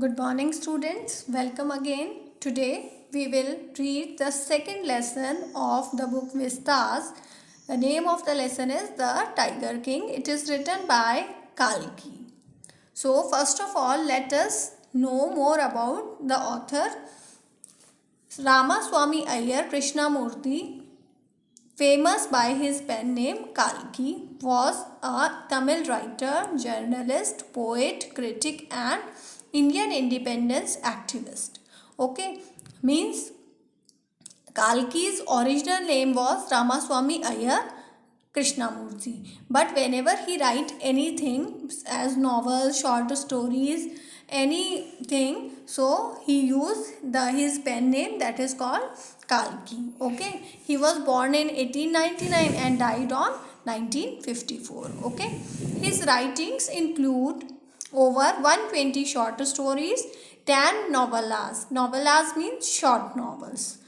Good morning, students. Welcome again. Today we will read the second lesson of the book Vistas. The name of the lesson is The Tiger King. It is written by Kalki. So, first of all, let us know more about the author. Ramaswamy Iyer Krishnamurti, famous by his pen name Kalki, was a Tamil writer, journalist, poet, critic, and Indian independence activist. Okay, means Kalki's original name was Ramaswamy Iyer Krishnamurti. But whenever he write anything as novels, short stories, anything, so he used his pen name that is called Kalki. Okay, he was born in 1899 and died on 1954. Okay, his writings include over 120 short stories, 10 novellas. Novellas means short novels,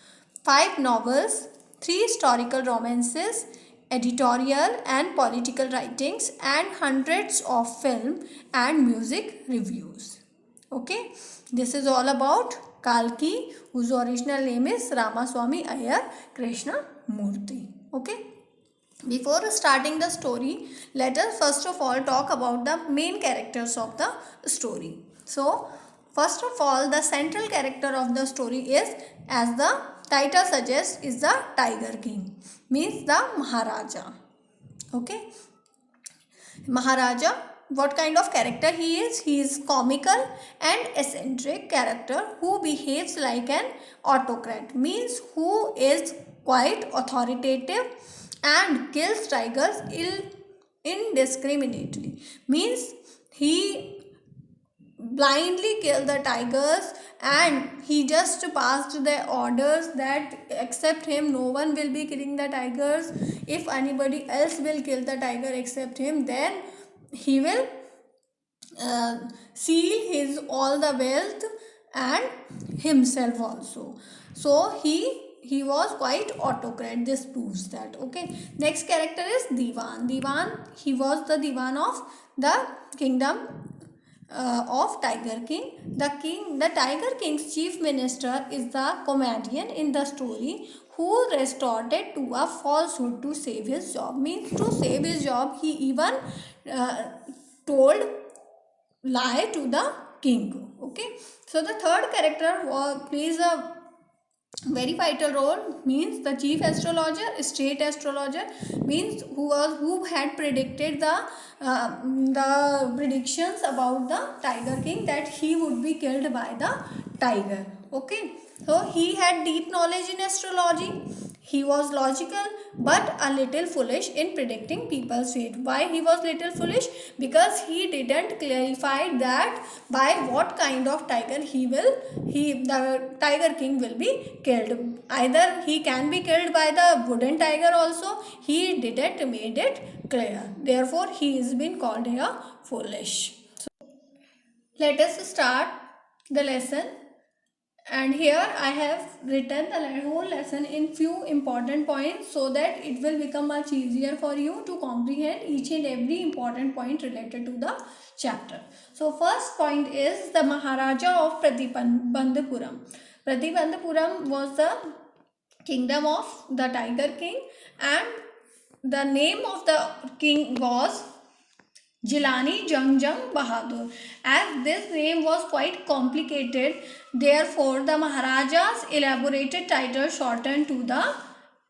5 novels, 3 historical romances, editorial and political writings, and hundreds of film and music reviews. Okay, this is all about Kalki, whose original name is Ramaswamy Iyer Krishna Murthy. Okay, before starting the story, let us first of all talk about the main characters of the story. So, first of all, the central character of the story is, as the title suggests, is the Tiger King, means the Maharaja. Okay, Maharaja, what kind of character he is? He is comical and eccentric character who behaves like an autocrat, means who is quite authoritative and kills tigers indiscriminately, means he blindly kill the tigers and he just passed the orders that except him no one will be killing the tigers. If anybody else will kill the tiger except him, then he will uh, seal his all the wealth and himself also. So he was quite autocrat. This proves that. Okay, next character is Diwan. He was the Diwan of the kingdom of Tiger King. The Tiger King's chief minister is the comedian in the story who resorted to a falsehood to save his job. Means to save his job, he even uh, told lie to the king. Okay, so the third character plays a very vital role, means the chief astrologer, state astrologer, means who had predicted the predictions about the Tiger King, that he would be killed by the tiger. Okay, so he had deep knowledge in astrology. He was logical but a little foolish in predicting people's fate. Why he was little foolish? Because he didn't clarify that by what kind of tiger the Tiger King will be killed. Either he can be killed by the wooden tiger also. He didn't made it clear. Therefore, he is been called a foolish. Let us start the lesson, and here I have written the whole lesson in few important points so that it will become much easier for you to comprehend each and every important point related to the chapter. So first point is the Maharaja of Pratibandhapuram. Pratibandhapuram was the kingdom of the Tiger King, and the name of the king was Jilani Jangjang Bahadur. As this name was quite complicated, therefore the Maharaja's elaborated title shortened to the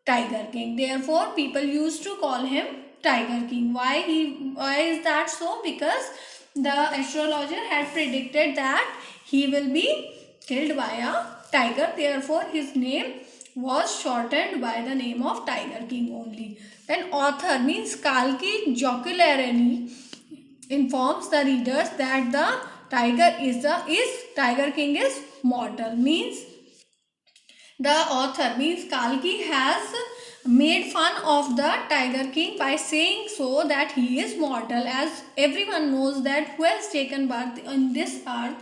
Tiger King. Therefore, people used to call him Tiger King. Why is that so? Because the astrologer had predicted that he will be killed by a tiger. Therefore, his name was shortened by the name of Tiger King only. Then author means Kalki jocularly informs the readers that the Tiger King is mortal. Means the author means Kalki has made fun of the Tiger King by saying so that he is mortal, as everyone knows that who has taken birth on this earth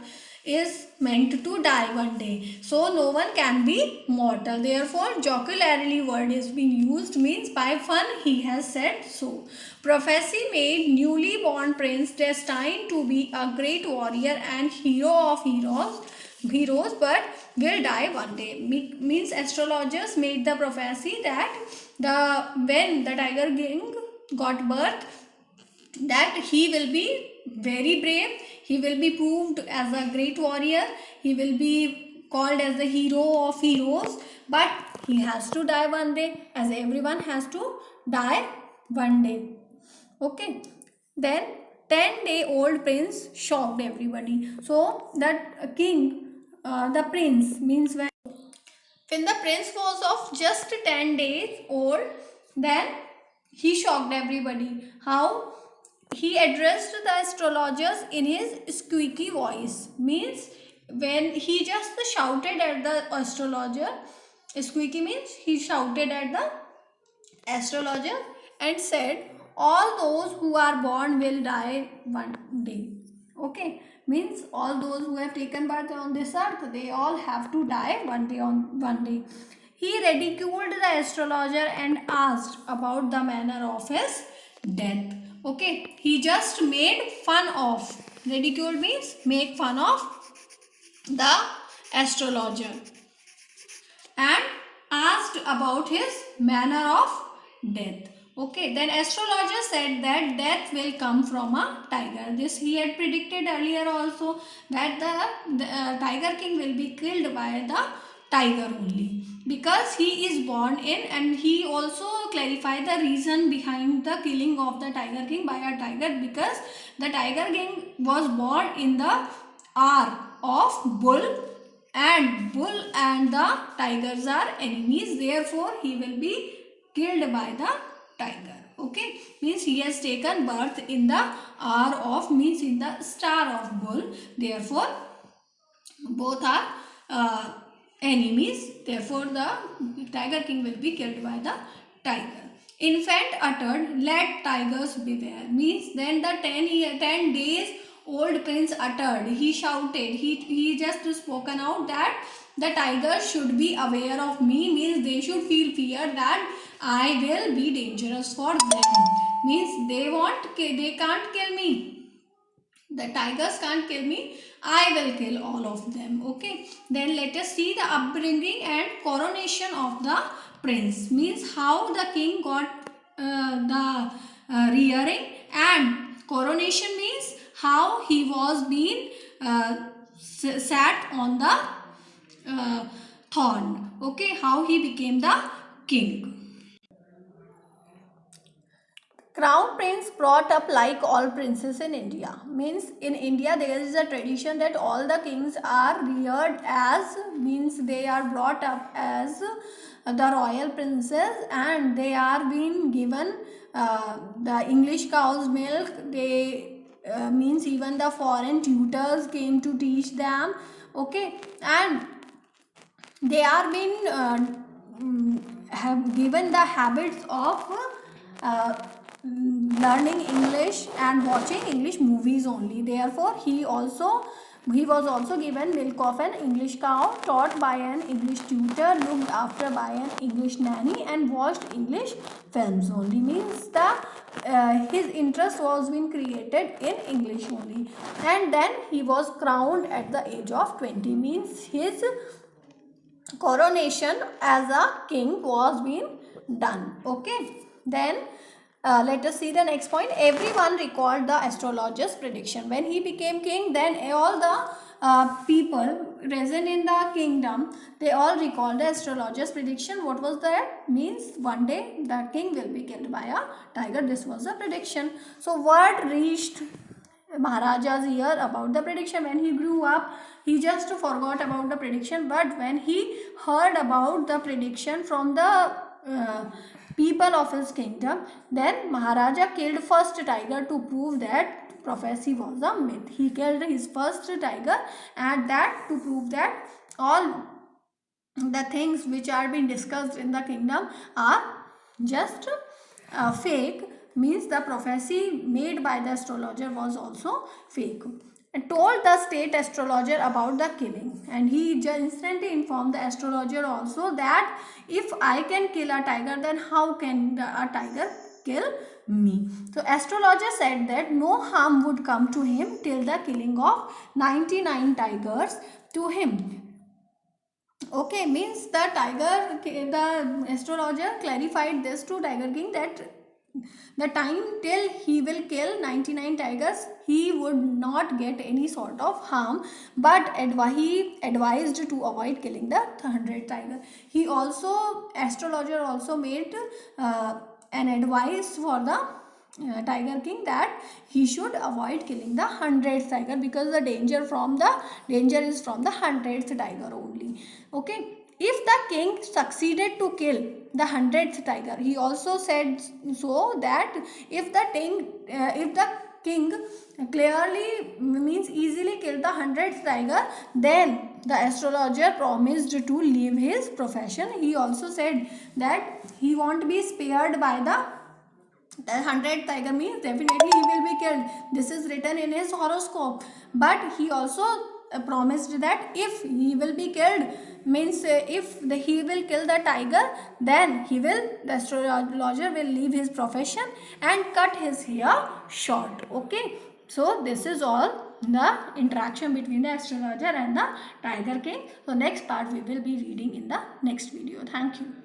is meant to die one day. So no one can be mortal. Therefore, jocularly word is being used means by fun he has said so. Prophecy made newly born prince destined to be a great warrior and hero of heroes, but will die one day. Means astrologers made the prophecy that when the tiger king got birth, that he will be very brave, he will be proved as a great warrior, he will be called as the hero of heroes, but he has to die one day, as everyone has to die one day. Okay, then 10-day-old prince shocked everybody. So that king, the prince means when the prince was of just 10 days old, then he shocked everybody. How? He addressed the astrologers in his squeaky voice. Means when he just shouted at the astrologer, squeaky means he shouted at the astrologer and said, all those who are born will die one day. Okay, means all those who have taken birth on this earth, they all have to die one day. On one day, he ridiculed the astrologer and asked about the manner of his death. Okay, he just made fun of. Ridicule means make fun of the astrologer and asked about his manner of death. Okay, then astrologer said that death will come from a tiger. This he had predicted earlier also, that the tiger king will be killed by the tiger only, because he is born in, and he also clarified the reason behind the killing of the tiger king by a tiger, because the tiger king was born in the hour of bull, and bull and the tigers are enemies, therefore he will be killed by the tiger. Okay, means he has taken birth in the hour of, means in the star of bull, therefore both are enemies, therefore the tiger king will be killed by the tiger. Infant uttered, let tigers beware. Means then the 10 days old prince uttered, he shouted, he just spoken out that the tigers should be aware of me, means they should feel fear that I will be dangerous for them. Means they can't kill me, the tigers can't kill me, I will kill all of them. Okay, then let us see the upbringing and coronation of the prince. Means how the king got the rearing, and coronation means how he was being sat on the throne. Okay, how he became the king. Crown prince brought up like all princes in India. Means in India there is a tradition that all the kings are reared as, means they are brought up as the royal princes, and they are being given the English cow's milk. They means even the foreign tutors came to teach them. Okay, and they are being have given the habits of uh, learning English and watching English movies only. Therefore, he was also given milk of an English cow, taught by an English tutor, looked after by an English nanny, and watched English films only. Means the his interest was being created in English only. And then he was crowned at the age of 20. Means his coronation as a king was being done. Okay, then let us see the next point. Everyone recalled the astrologer's prediction. When he became king, then all the people present in the kingdom, they all recalled the astrologer's prediction. What was that? Means one day the king will be killed by a tiger. This was the prediction. So word reached Maharaja's ear about the prediction. When he grew up, he just forgot about the prediction, but when he heard about the prediction from the people of his kingdom, then Maharaja killed first tiger to prove that prophecy was a myth. He killed his first tiger, and that to prove that all the things which are being discussed in the kingdom are just fake. Means the prophecy made by the astrologer was also fake. and told the state astrologer about the killing, and he just instantly informed the astrologer also that if I can kill a tiger, then how can a tiger kill me? So astrologer said that no harm would come to him till the killing of 99 tigers to him. Okay, means the tiger, the astrologer clarified this to Tiger King that the time till he will kill 99 tigers, he would not get any sort of harm, but he advised to avoid killing the 100 tiger. He also, astrologer also made an advice for the Tiger King that he should avoid killing the 100th tiger, because the danger is from the 100th tiger only. Okay, if the king succeeded to kill the 100th tiger, he also said so that if the king clearly means easily kill the 100th tiger, then the astrologer promised to leave his profession. He also said that he won't be spared by the 100th tiger, means definitely he will be killed. This is written in his horoscope. But he also promised that if he will be killed, means he will kill the tiger, then the astrologer will leave his profession and cut his hair short. Okay, so this is all the interaction between the astrologer and the Tiger King. So next part we will be reading in the next video. Thank you.